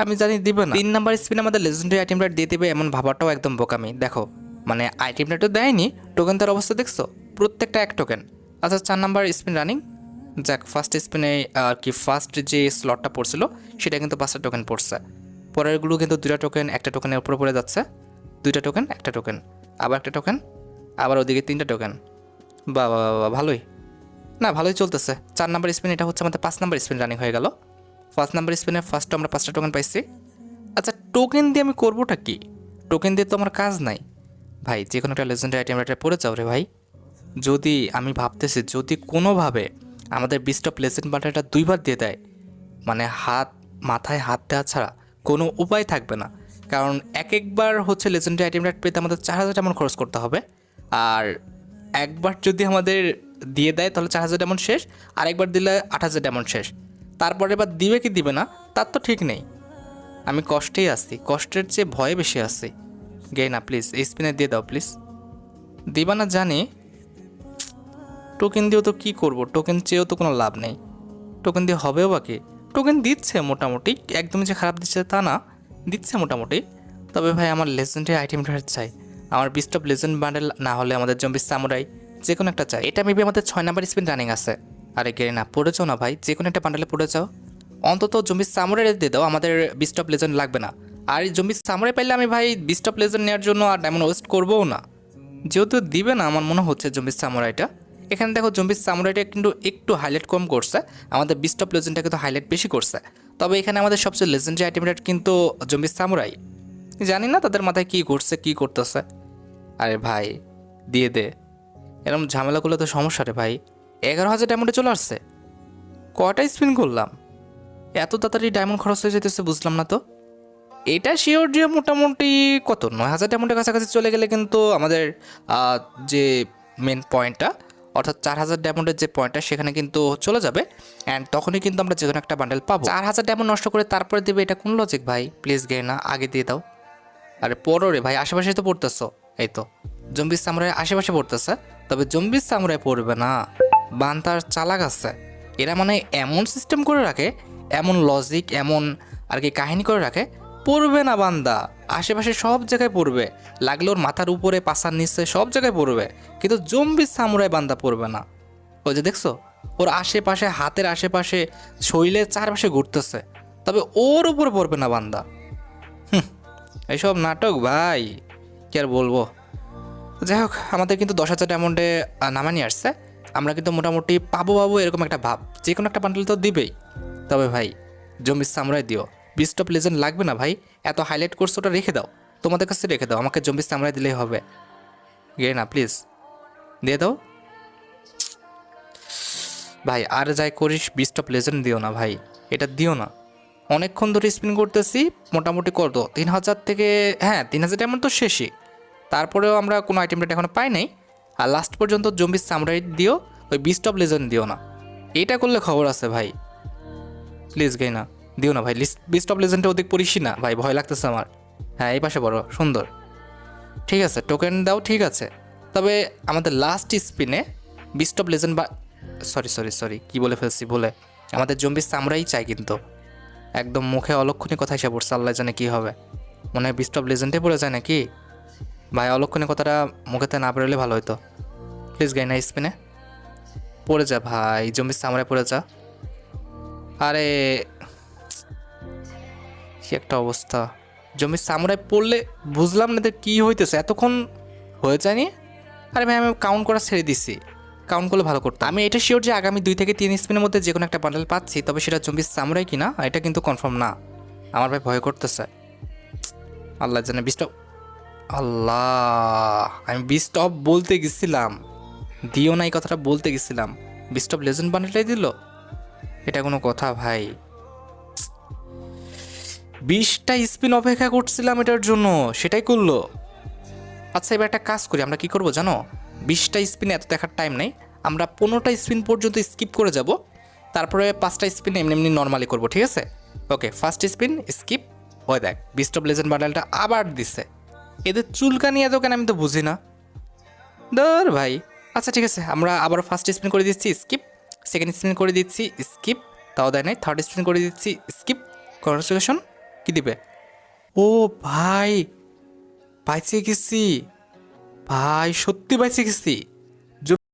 আমি জানি দিবে না। 3 নাম্বার স্পিন আমাদের লেজেন্ডারি আইটেম রেট দিয়ে দিবে এমন ভাবাটাও একদম বোকামি। দেখো মানে আইটেম রেটও দেয়নি, টোকেন তার অবস্থা দেখছো, প্রত্যেকটা 1 টোকেন। আচ্ছা 4 নাম্বার স্পিন রানিং। যাক ফার্স্ট স্পিনে আর কি ফার্স্ট যে স্লটটা পড়ছিল সেটা কিন্তু 5টা টোকেন পড়ছে। পরেরগুলো কিন্তু 2টা টোকেন, একটা টোকেনের উপরে পড়ে যাচ্ছে। 2টা টোকেন, একটা টোকেন, আবার একটা টোকেন, আবার ওদিকে 3টা টোকেন। বাহ বাহ বাহ, ভালোই না, ভালোই চলতেছে। 4 নাম্বার স্পিন, এটা হচ্ছে আমাদের 5 নাম্বার স্পিন রানিং হয়ে গেল। 5 নাম্বার স্পিনে ফার্স্টে আমরা 5টা টোকেন পাইছি। আচ্ছা টোকেন দিয়ে আমি করবোটা কি? টোকেন দিয়ে তো আমার কাজ নাই ভাই। যে কোনো একটা লেজেন্ডারি আইটেম এটা পড়ে যাও রে ভাই। যদি আমি ভাবতেছি যদি কোনোভাবে আমাদের বিস্ট অফ লেজেন্ড বান্ডেলটা 2বার দিয়ে দেয়, মানে মাথায় হাত দেওয়া ছাড়া কোনো উপায় থাকবে না। কারণ একবার হচ্ছে লেজেন্ডারি আইটেম রেট পেতে আমাদের 4000 এমন খরচ করতে হবে। আর একবার যদি আমাদের দিয়ে দেয় তাহলে 4000 এমন শেষ, আর একবার দিলে 8000 এমন শেষ। তারপরে এবার দিবে কি দিবে না তার তো ঠিক নেই। আমি কষ্টেই আছি, কষ্টের চেয়ে ভয়ে বেশি আছি। গে না প্লিজ, এই স্পিনে দিয়ে দাও প্লিজ। দিবা না জানি, টোকেন দিয়েও তো কী করবো, টোকেন চেয়েও তো কোনো লাভ নেই। টোকেন দিয়ে হবেও বা কি? টোকেন দিচ্ছে মোটামুটি, একদমই যে খারাপ দিচ্ছে তা না, দিচ্ছে মোটামুটি। তবে ভাই আমার লেজেন্ডারি আইটেমটা চাই, আমার বিস্ট অফ লেজেন্ড বান্ডেল না হলে আমাদের জম্বি সামুরাই যে কোনো একটা চাই। এটা মেবি আমাদের 6 নাম্বার স্পিন রানিং আছে। আরে গেরে না, পড়ে যাও না ভাই, যে কোনো একটা বান্ডেলে পড়ে যাও। অন্তত জম্বি সামুরাই দিয়ে দাও, আমাদের বিস্ট অফ লেজেন্ড লাগবে না। আর এই জম্বি সামুরাই পাইলে আমি ভাই বিস্ট অফ লেজেন্ড নেওয়ার জন্য আর ডায়মন্ড ওয়েস্ট করবোও না। যেহেতু দিবে না আমার মনে হচ্ছে জম্বি সামুরাইটা। এখানে দেখো জম্বি সামুরাইটা কিন্তু একটু হাইলাইট কম করছে, আমাদের বিস্ট অফ লেজেন্ডটা কিন্তু হাইলাইট বেশি করছে। তবে এখানে আমাদের সবচেয়ে লেজেন্ডারি আইটেম রেট কিন্তু জম্বি সামুরাই। জানি না তাদের মাথায় কী ঘুরছে কী করতেছে। আরে ভাই দিয়ে দে, এরকম ঝামেলা করলে তো সমস্যা রে ভাই। 11,000 ডায়মন্ডে চলে আসছে, কয়টা স্পিন করলাম, এত তাড়াতাড়ি ডায়মন্ড খরচ হয়ে যেতেছে বুঝলাম না তো। এটা শিওর যে মোটামুটি কত 9,000 ডায়মন্ডের কাছাকাছি চলে গেলে কিন্তু আমাদের যে মেন পয়েন্টটা অর্থাৎ 4,000 ডায়মন্ডের যে পয়েন্টটা সেখানে কিন্তু চলে যাবে। অ্যান্ড তখনই কিন্তু আমরা যে কোনো একটা বান্ডেল পাবো। 4,000 ডায়মন্ড নষ্ট করে তারপরে দেবে, এটা কোন লজিক ভাই? প্লিজ গে না, আগে দিয়ে দাও। আরে পড়ো রে ভাই, আশেপাশে তো পড়তেছো। এই তো জম্বি সামুরাই আশেপাশে পড়তেছে, তবে জম্বি সামুরাই পড়বে না। বান্তার চালাক আছে এরা, মানে এমন সিস্টেম করে রাখে, এমন লজিক, এমন আর কি কাহিনী করে রাখে। পড়বে না বান্দা, আশেপাশে সব জায়গায় পড়বে, লাগলে ওর মাথার উপরে পাশার নিচে সব জায়গায় পড়বে, কিন্তু জম্বি সামুরাই বান্দা পড়বে না। ওই যে দেখছো ওর আশেপাশে, হাতের আশেপাশে, শরীরের চারপাশে ঘুরতেছে, তবে ওর উপরে পড়বে না বান্দা। এইসব নাটক ভাই, কি আর বলবো। যাই হোক আমাদের কিন্তু 10,000 ডায়মন্ডে নামানি আসছে, আমরা কিন্তু মোটামুটি পাবো পাবো এরকম একটা ভাব, যে কোনো একটা বান্ডেল তো দিবেই। তবে ভাই জম্বি সামুরাই দিও, বিস্ট অফ লেজেন্ড লাগবে না ভাই। এত হাইলাইট কোর্স ওটা রেখে দাও, তোমাদের কাছে রেখে দাও, আমাকে জম্বি সামুরাই দিলেই হবে। গিয়ে না প্লিজ দিয়ে দাও ভাই। আর যাই করিস বিস্ট অফ লেজেন্ড দিও না ভাই, এটা দিও না। অনেকক্ষণ ধরে স্পিন করতেছি, মোটামুটি কত 3,000 থেকে, হ্যাঁ 3,000 এমন তো শেষই। তারপরেও আমরা কোনো আইটেম রেট এখনো পাই নাই। আর লাস্ট পর্যন্ত জম্বি সামুরাই দিও, ওই বিস্ট অফ লেজেন্ড দিও না। এটা করলে খবর আছে ভাই, প্লিজ গাই না, দিও না ভাই। বিস্ট অফ লেজেন্ডে ওদিক পড়িসই না ভাই, ভয় লাগতেছে আমার। হ্যাঁ এই পাশে বড় সুন্দর, ঠিক আছে টোকেন দাও, ঠিক আছে। তবে আমাদের লাস্ট স্পিনে বিস্ট অফ লেজেন্ড বা সরি সরি সরি কী বলে ফেলছি ভুলে, আমাদের জম্বি সামুরাই চাই কিন্তু। একদম মুখে অলক্ষণী কথা এসে পড়ছে, আল্লাহ জানে কী হবে। মনে হয় বিস্ট অফ লেজেন্ডে পড়ে যায় নাকি ভাই? অলক্ষণী কথাটা মুখেতে না বেরোলে ভালো হতো। প্লিজ গাই না স্পিনে পড়ে যা ভাই, জম্বি সামুরাই পড়ে যা। আরে কি একটা অবস্থা, জম্বি সামুরাই পড়লে বুঝলাম না এদের কী হইতেছে এতক্ষণ হয়ে যায়নি। আরে ভাই আমি কাউন্ট করা ছেড়ে দিচ্ছি, কাউন্ট করলে ভালো করতাম। আমি এটা শিওর যে আগামী 2 থেকে 3 স্পিনের মধ্যে যে কোনো একটা বান্ডেল পাচ্ছি, তবে সেটা জম্বি সামুরাই কিনা এটা কিন্তু কনফার্ম না। আমার ভাই ভয় করতেছে, আল্লাহ জানে। বিস্ট অফ, আল্লাহ আমি বিস্ট অফ বলতে গেছিলাম, দিও না এই কথাটা বলতে গেছিলাম, বিস্ট অফ লেজেন্ড বান্ডেলটাই দিল। এটা কোনো কথা ভাই? 20টা স্পিন অপেক্ষা করছিলাম এটার জন্য, সেটাই করলো। আচ্ছা এবার একটা কাজ করি, আমরা কি করবো জানো? 20টা স্পিনে এত দেখার টাইম নেই, আমরা 15টা স্পিন পর্যন্ত স্কিপ করে যাব, তারপরে 5টা স্পিন এমনি এমনি নর্মালি করবো, ঠিক আছে? Okay first spin skip. ওই দেখ বিস্ট অফ লেজেন্ড বান্ডেলটা আবার দিছে। এদের চুলকানি এত কেন আমি তো বুঝি না, ধর ভাই। আচ্ছা ঠিক আছে, আমরা আবার ফার্স্ট স্পিন করে দিচ্ছি স্কিপ, সেকেন্ড স্পিন করে দিচ্ছি স্কিপ, তাও দেয় নাই, থার্ড স্পিন করে দিচ্ছি স্কিপ। কনগ্রাচুলেশন, কি দিবে? ও ভাই, বাইচে গেছি ভাই, সত্যি বাইচে গেছি।